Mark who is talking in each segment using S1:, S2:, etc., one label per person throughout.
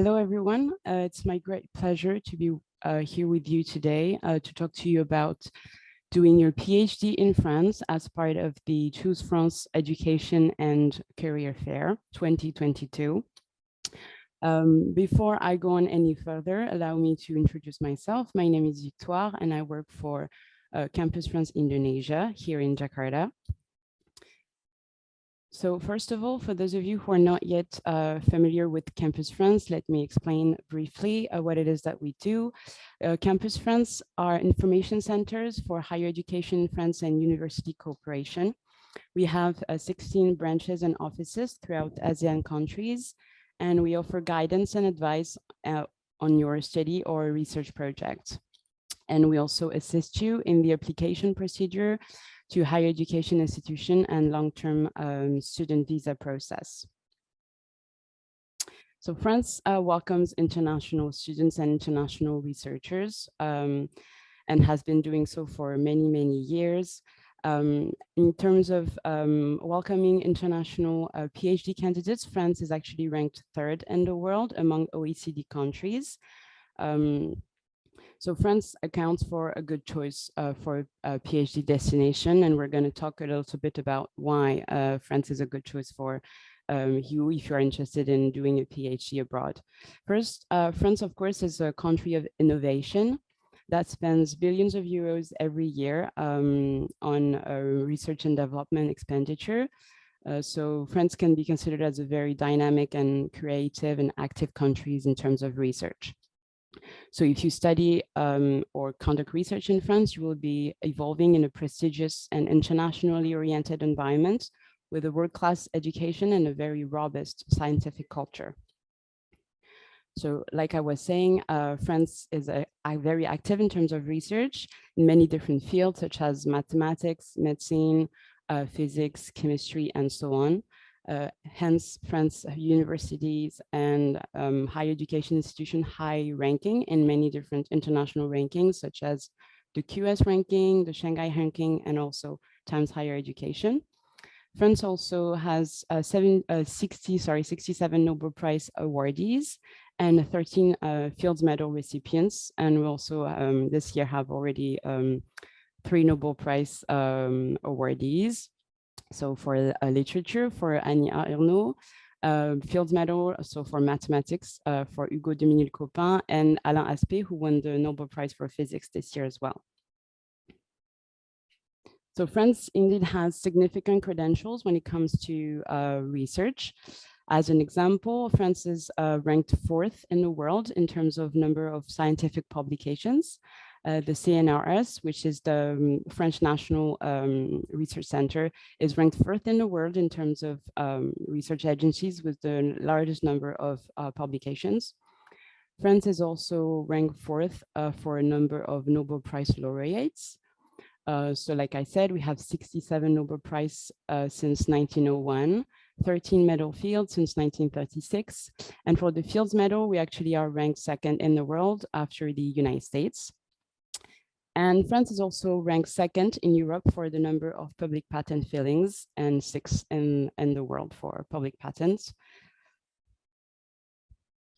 S1: Hello, everyone. It's my great pleasure to be here with you today to talk to you about doing your PhD in France as part of the Choose France Education and Career Fair 2022. Before I go on any further, allow me to introduce myself. My name is Victoire, and I work for Campus France Indonesia here in Jakarta. So first of all, for those of you who are not yet familiar with Campus France, let me explain briefly what it is that we do. Campus France are information centers for higher education in France and university cooperation. We have 16 branches and offices throughout ASEAN countries, and we offer guidance and advice on your study or research project. And we also assist you in the application procedure to higher education institution and long-term student visa process. So France welcomes international students and international researchers and has been doing so for many, many years. In terms of welcoming international PhD candidates, France is actually ranked 3rd in the world among OECD countries. So France accounts for a good choice for a PhD destination, and we're going to talk a little bit about why France is a good choice for you if you're interested in doing a PhD abroad. First, France, of course, is a country of innovation that spends billions of euros every year on research and development expenditure. So France can be considered as a very dynamic and creative and active country in terms of research. So if you study or conduct research in France, you will be evolving in a prestigious and internationally oriented environment with a world-class education and a very robust scientific culture. So like I was saying, France is very active in terms of research in many different fields, such as mathematics, medicine, physics, chemistry, and so on. Hence, France universities and higher education institution high ranking in many different international rankings, such as the QS ranking, the Shanghai ranking, and also Times Higher Education. France also has 67 Nobel Prize awardees and 13 Fields Medal recipients. And we also this year have already 3 Nobel Prize awardees. So for literature, for Annie Ernaux, Fields Medal, so for mathematics, for Hugo de Ménil-Copin and Alain Aspect, who won the Nobel Prize for Physics this year as well. So France indeed has significant credentials when it comes to research. As an example, France is ranked 4th in the world in terms of number of scientific publications. The CNRS, which is the French National Research Center, is ranked 4th in the world in terms of research agencies with the largest number of publications. France is also ranked 4th for a number of Nobel Prize laureates. So like I said, we have 67 Nobel Prize since 1901, 13 medal fields since 1936. And for the Fields Medal, we actually are ranked 2nd in the world after the United States. And France is also ranked 2nd in Europe for the number of public patent filings and 6th in the world for public patents.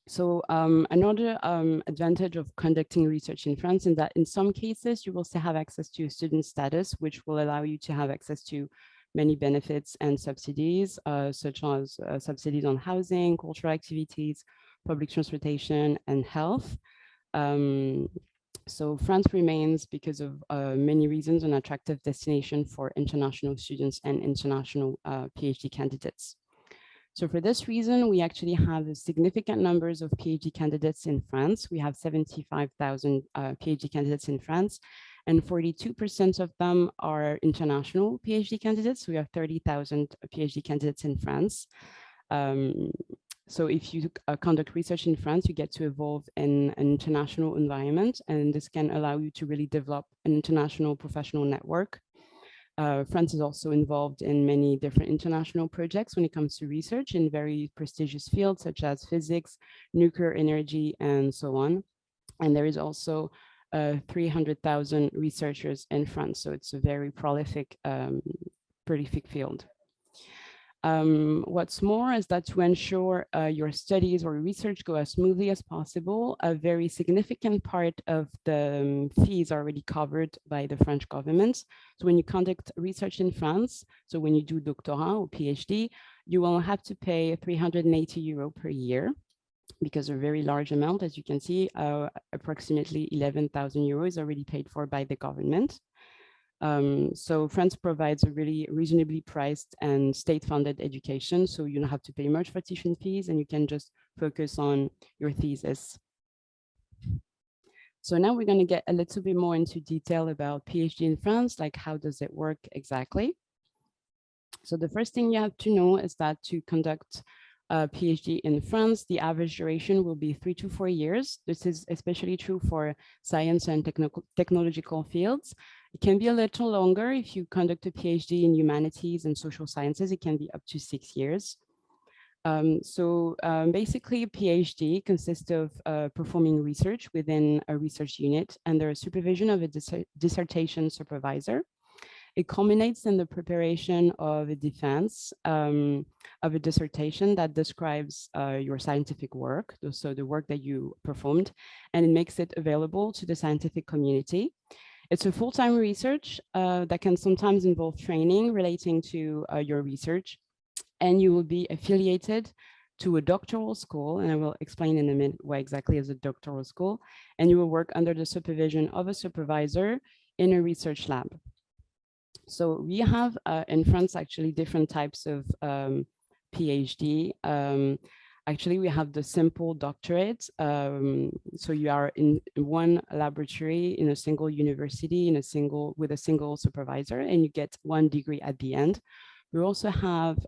S1: So another advantage of conducting research in France is that in some cases, you will still have access to student status, which will allow you to have access to many benefits and subsidies, such as subsidies on housing, cultural activities, public transportation, and health. So France remains, because of many reasons, an attractive destination for international students and international PhD candidates. So for this reason, we actually have significant numbers of PhD candidates in France. We have 75,000 PhD candidates in France, and 42% of them are international PhD candidates. So we have 30,000 PhD candidates in France. So if you conduct research in France, you get to evolve in an international environment, and this can allow you to really develop an international professional network. France is also involved in many different international projects when it comes to research in very prestigious fields such as physics, nuclear energy, and so on. And there is also 300,000 researchers in France, so it's a very prolific field. What's more is that to ensure your studies or research go as smoothly as possible, a very significant part of the fees are already covered by the French government. So when you conduct research in France, so when you do doctorat or PhD, you will have to pay 380 euro per year, because a very large amount, as you can see, approximately 11,000 euros is already paid for by the government. So France provides a really reasonably priced and state-funded education, so you don't have to pay much for tuition fees and you can just focus on your thesis. So now we're going to get a little bit more into detail about PhD in France, like how does it work exactly? So the first thing you have to know is that to conduct a PhD in France, the average duration will be 3 to 4 years. This is especially true for science and technological fields. It can be a little longer if you conduct a PhD in humanities and social sciences. It can be up to 6 years. Basically, a PhD consists of performing research within a research unit under supervision of a dissertation supervisor. It culminates in the preparation of a defense of a dissertation that describes your scientific work, so the work that you performed, and it makes it available to the scientific community. It's a full-time research that can sometimes involve training relating to your research, and you will be affiliated to a doctoral school, and I will explain in a minute what exactly is a doctoral school, and you will work under the supervision of a supervisor in a research lab. So we have in France actually different types of PhD. Actually, we have the simple doctorate. So you are in one laboratory in a single university with a single supervisor, and you get 1 degree at the end. We also have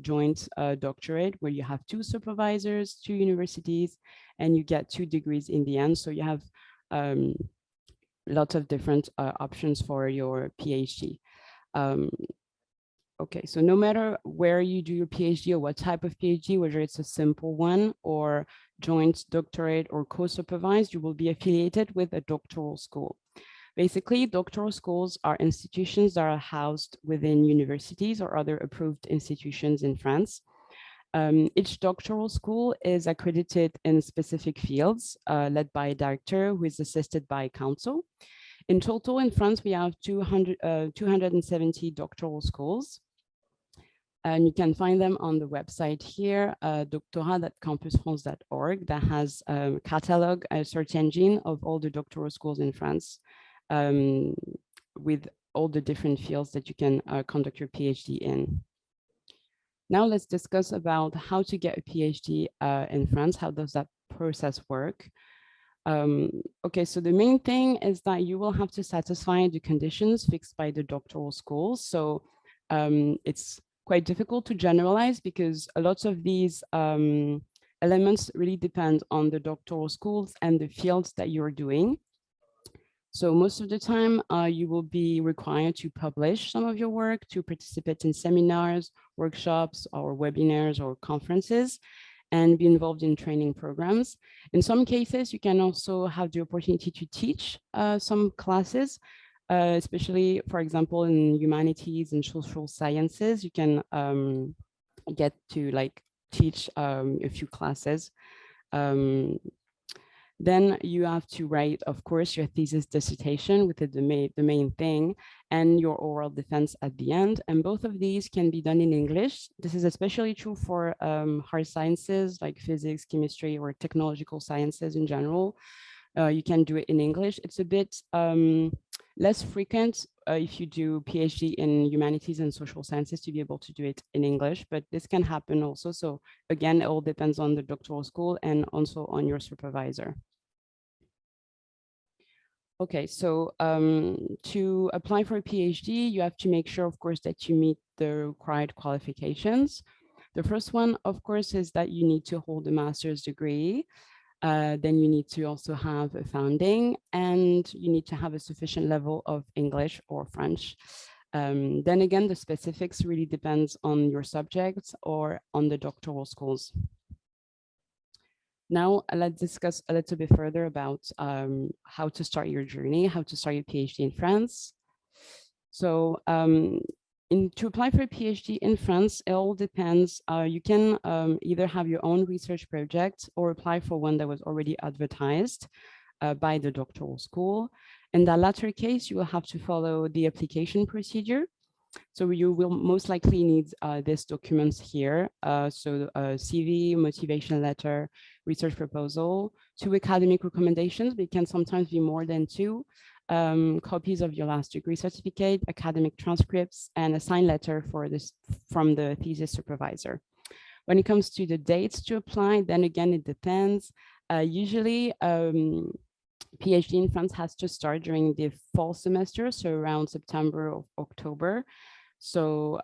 S1: joint doctorate where you have 2 supervisors, 2 universities, and you get 2 degrees in the end. So you have lots of different options for your PhD. Okay, so no matter where you do your PhD or what type of PhD, whether it's a simple one or joint doctorate or co-supervised, you will be affiliated with a doctoral school. Basically, doctoral schools are institutions that are housed within universities or other approved institutions in France. Each doctoral school is accredited in specific fields, led by a director who is assisted by counsel. In total, in France, we have 270 doctoral schools. And you can find them on the website here, doctorat.campusfrance.org, that has a catalog, a search engine of all the doctoral schools in France, with all the different fields that you can conduct your PhD in. Now let's discuss about how to get a PhD in France. How does that process work? Okay, so the main thing is that you will have to satisfy the conditions fixed by the doctoral schools. So it's quite difficult to generalize because a lot of these elements really depend on the doctoral schools and the fields that you're doing. So most of the time, you will be required to publish some of your work, to participate in seminars, workshops, or webinars or conferences, and be involved in training programs. In some cases, you can also have the opportunity to teach some classes, especially, for example, in humanities and social sciences. You can get to teach a few classes. Then you have to write, of course, your thesis dissertation with the main thing, and your oral defense at the end. And both of these can be done in English. This is especially true for hard sciences like physics, chemistry, or technological sciences in general. You can do it in English. It's a bit less frequent if you do PhD in humanities and social sciences to be able to do it in English, but this can happen also. So again, it all depends on the doctoral school and also on your supervisor. Okay, so to apply for a PhD, you have to make sure, of course, that you meet the required qualifications. The first one, of course, is that you need to hold a master's degree. Then you need to also have a founding, and you need to have a sufficient level of English or French. Then again, the specifics really depends on your subjects or on the doctoral schools. Now, let's discuss a little bit further about how to start your journey, how to start your PhD in France. So To apply for a PhD in France, it all depends. You can either have your own research project or apply for one that was already advertised by the doctoral school. In that latter case, you will have to follow the application procedure. So you will most likely need these documents here. So CV, motivation letter, research proposal, 2 academic recommendations, but it can sometimes be more than 2, copies of your last degree certificate, academic transcripts, and a signed letter for this from the thesis supervisor. When it comes to the dates to apply, then again, it depends. Usually, PhD in France has to start during the fall semester, so around September or October. So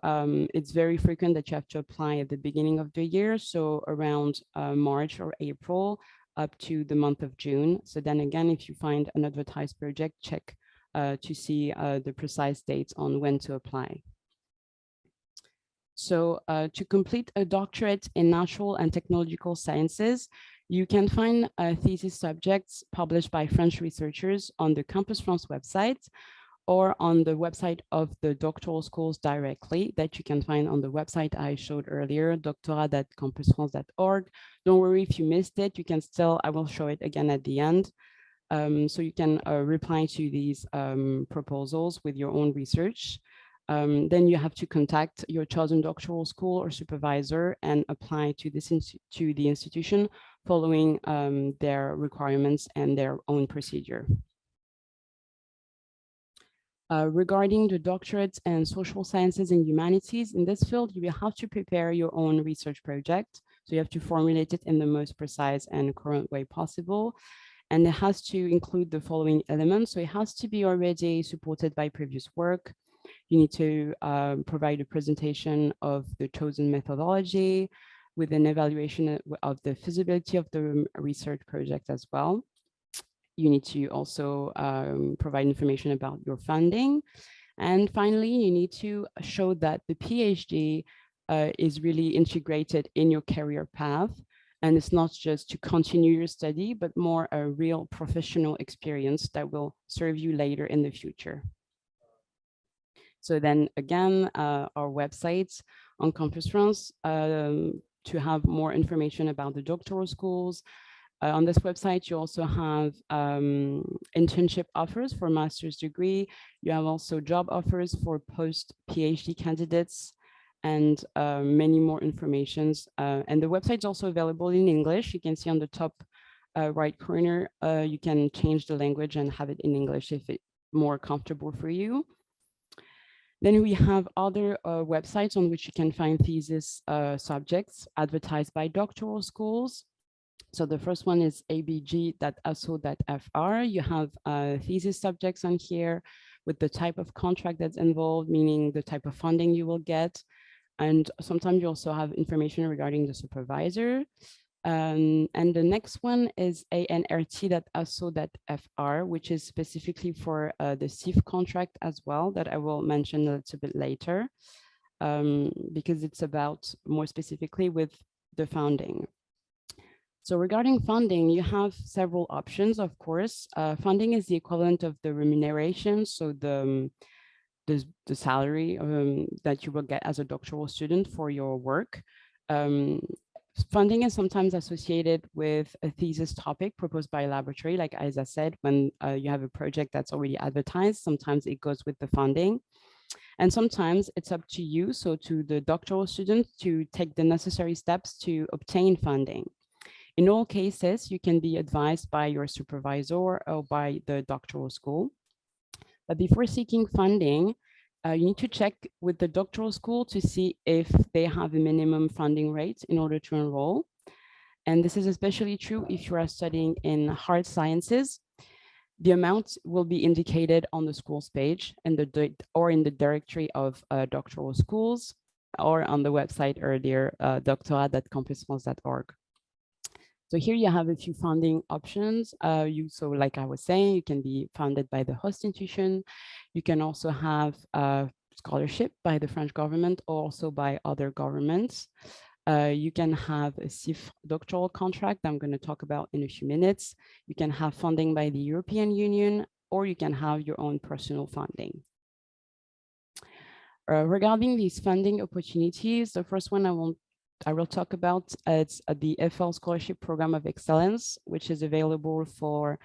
S1: it's very frequent that you have to apply at the beginning of the year, so around March or April up to the month of June. So then again, if you find an advertised project, check to see the precise dates on when to apply. So to complete a doctorate in natural and technological sciences, you can find thesis subjects published by French researchers on the Campus France website or on the website of the doctoral schools directly that you can find on the website I showed earlier, doctorat.campusfrance.org. Don't worry if you missed it, you can still, I will show it again at the end. So you can reply to these proposals with your own research. Then you have to contact your chosen doctoral school or supervisor and apply to the institution following their requirements and their own procedure. Regarding the doctorates and social sciences and humanities, in this field, you will have to prepare your own research project. So you have to formulate it in the most precise and current way possible. And it has to include the following elements. So it has to be already supported by previous work. You need to provide a presentation of the chosen methodology with an evaluation of the feasibility of the research project as well. You need to also provide information about your funding. And finally, you need to show that the PhD is really integrated in your career path. And it's not just to continue your study, but more a real professional experience that will serve you later in the future. So then again, our websites on Campus France to have more information about the doctoral schools. On this website, you also have internship offers for master's degree. You have also job offers for post-PhD candidates and many more informations. And the website is also available in English. You can see on the top right corner, you can change the language and have it in English if it's more comfortable for you. Then we have other websites on which you can find thesis subjects advertised by doctoral schools. So the first one is abg.asso.fr. You have thesis subjects on here with the type of contract that's involved, meaning the type of funding you will get. And sometimes you also have information regarding the supervisor. And the next one is anrt.asso.fr, which is specifically for the CIF contract as well, that I will mention a little bit later, because it's about more specifically with the funding. So regarding funding, you have several options, of course. Funding is the equivalent of the remuneration, so the salary that you will get as a doctoral student for your work. Funding is sometimes associated with a thesis topic proposed by a laboratory. Like as I said, when you have a project that's already advertised, sometimes it goes with the funding. And sometimes it's up to you, so to the doctoral student, to take the necessary steps to obtain funding. In all cases, you can be advised by your supervisor or by the doctoral school. But before seeking funding, you need to check with the doctoral school to see if they have a minimum funding rate in order to enroll. And this is especially true if you are studying in hard sciences. The amount will be indicated on the school's page or in the directory of doctoral schools or on the website earlier, doctorat.campusfrance.org. So here you have a few funding options. So like I was saying, you can be funded by the host institution. You can also have a scholarship by the French government or also by other governments. You can have a CIF doctoral contract I'm going to talk about in a few minutes. You can have funding by the European Union, or you can have your own personal funding. Regarding these funding opportunities, the first one I will talk about, it's the FL Scholarship Program of Excellence, which is available for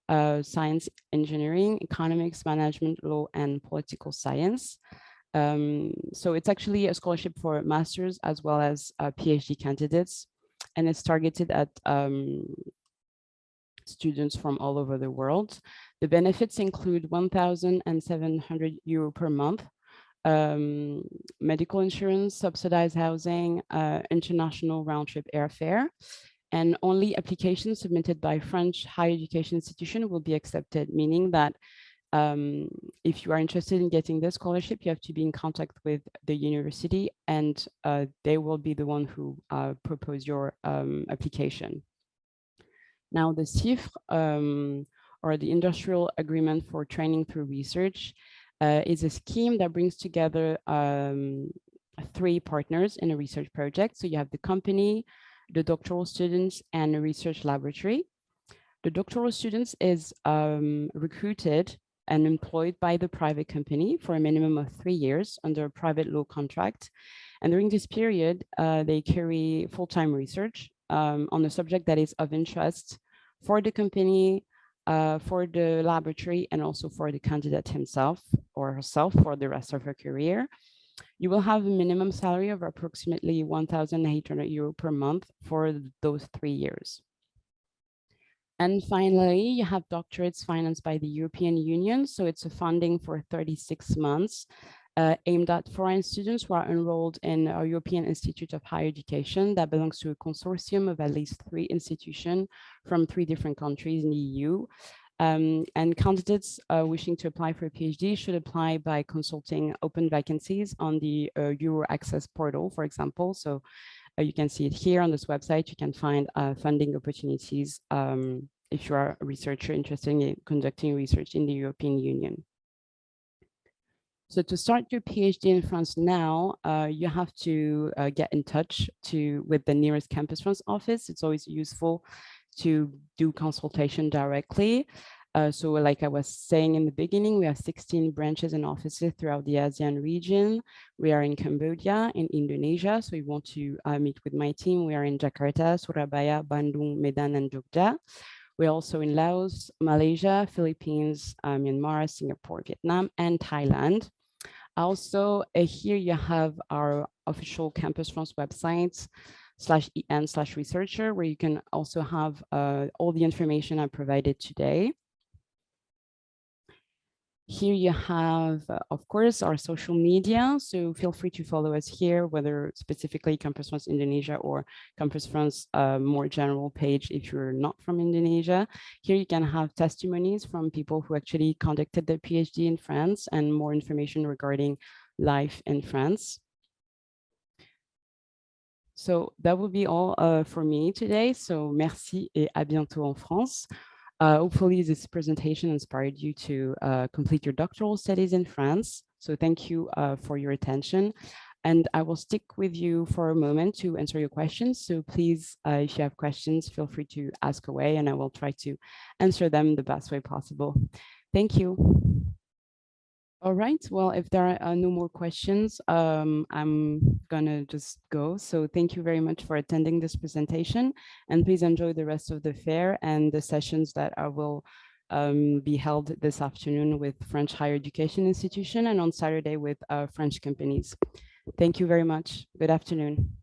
S1: science, engineering, economics, management, law, and political science. So it's actually a scholarship for masters as well as PhD candidates, and it's targeted at students from all over the world. The benefits include 1,700 euro per month, medical insurance, subsidized housing, international round-trip airfare, and only applications submitted by French higher education institution will be accepted, meaning that if you are interested in getting this scholarship, you have to be in contact with the university, and they will be the one who propose your application. Now, the CIFRE, or the Industrial Agreement for Training through Research, is a scheme that brings together 3 partners in a research project. So you have the company, the doctoral students, and a research laboratory. The doctoral students is recruited and employed by the private company for a minimum of 3 years under a private law contract. And during this period, they carry full-time research on a subject that is of interest for the company, for the laboratory, and also for the candidate himself or herself for the rest of her career. You will have a minimum salary of approximately 1,800 euro per month for those 3 years. And finally, you have doctorates financed by the European Union. So it's a funding for 36 months aimed at foreign students who are enrolled in a European Institute of Higher Education that belongs to a consortium of at least 3 institutions from 3 different countries in the EU. And candidates wishing to apply for a PhD should apply by consulting open vacancies on the Euro Access portal, for example. So you can see it here on this website. You can find funding opportunities if you are a researcher interested in conducting research in the European Union. So to start your PhD in France now, you have to get in touch with the nearest Campus France office. It's always useful to do consultation directly. So like I was saying in the beginning, we have 16 branches and offices throughout the ASEAN region. We are in Cambodia, in Indonesia. So you want to meet with my team. We are in Jakarta, Surabaya, Bandung, Medan, and Jogja. We're also in Laos, Malaysia, Philippines, Myanmar, Singapore, Vietnam, and Thailand. Also, here you have our official Campus France website /en/researcher, where you can also have all the information I provided today. Here you have, of course, our social media. So feel free to follow us here, whether specifically Campus France Indonesia or Campus France more general page if you're not from Indonesia. Here you can have testimonies from people who actually conducted their PhD in France and more information regarding life in France. So that will be all for me today. So merci et à bientôt en France. Hopefully this presentation inspired you to complete your doctoral studies in France. So thank you for your attention. And I will stick with you for a moment to answer your questions. So please, if you have questions, feel free to ask away and I will try to answer them the best way possible. Thank you. All right, well, if there are no more questions, I'm gonna just go. So thank you very much for attending this presentation and please enjoy the rest of the fair and the sessions that will be held this afternoon with French higher education institution and on Saturday with French companies. Thank you very much. Good afternoon.